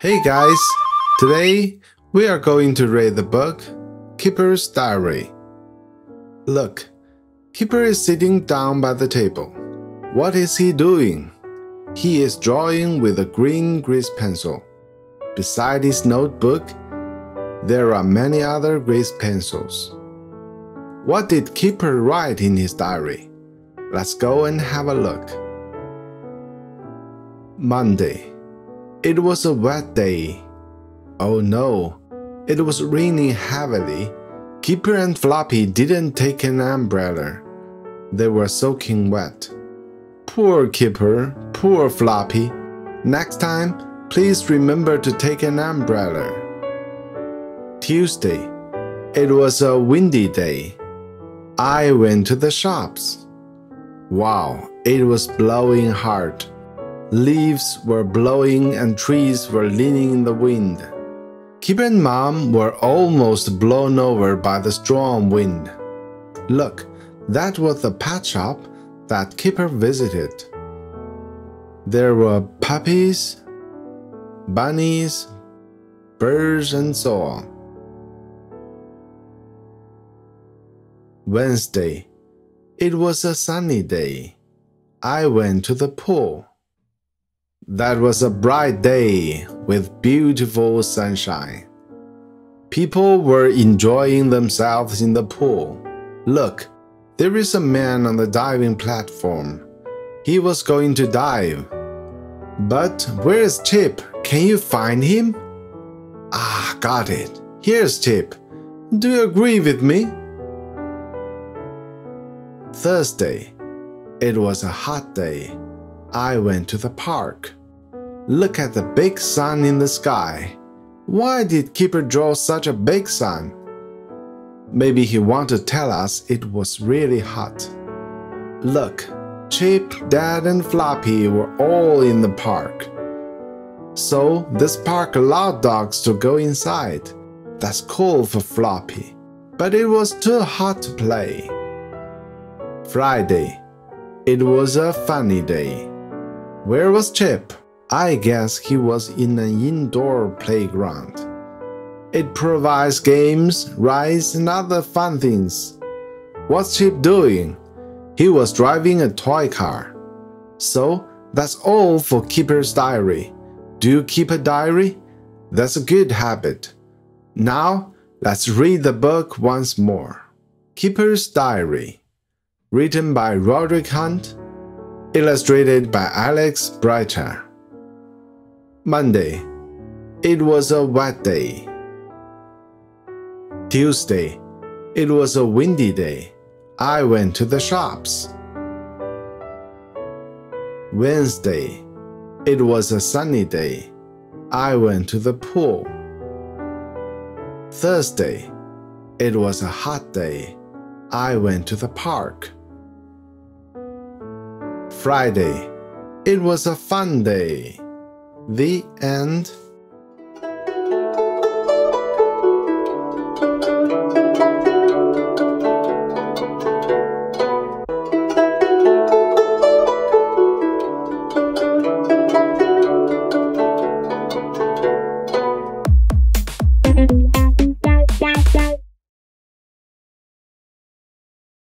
Hey guys! Today we are going to read the book Kipper's Diary. Look, Kipper is sitting down by the table. What is he doing? He is drawing with a green grease pencil. Beside his notebook, there are many other grease pencils. What did Kipper write in his diary? Let's go and have a look. Monday. It was a wet day. Oh no, it was raining heavily. Kipper and Floppy didn't take an umbrella. They were soaking wet. Poor Kipper, poor Floppy. Next time, please remember to take an umbrella. Tuesday. It was a windy day. I went to the shops. Wow, it was blowing hard. Leaves were blowing and trees were leaning in the wind. Kipper and Mom were almost blown over by the strong wind. Look, that was the pet shop that Kipper visited. There were puppies, bunnies, birds, and so on. Wednesday. It was a sunny day. I went to the pool. That was a bright day with beautiful sunshine. People were enjoying themselves in the pool. Look, there is a man on the diving platform. He was going to dive. But where is Chip? Can you find him? Ah, got it. Here's Chip. Do you agree with me? Thursday. It was a hot day. I went to the park. Look at the big sun in the sky. Why did Kipper draw such a big sun? Maybe he wanted to tell us it was really hot. Look, Chip, Dad, and Floppy were all in the park. So this park allowed dogs to go inside. That's cool for Floppy. But it was too hot to play. Friday. It was a funny day. Where was Chip? I guess he was in an indoor playground. It provides games, rides, and other fun things. What's Chip doing? He was driving a toy car. So that's all for Kipper's diary. Do you keep a diary? That's a good habit. Now let's read the book once more. Kipper's Diary. Written by Roderick Hunt. Illustrated by Alex Breiter. Monday. It was a wet day. Tuesday. It was a windy day. I went to the shops. Wednesday. It was a sunny day. I went to the pool. Thursday. It was a hot day. I went to the park. Friday. It was a fun day. The end.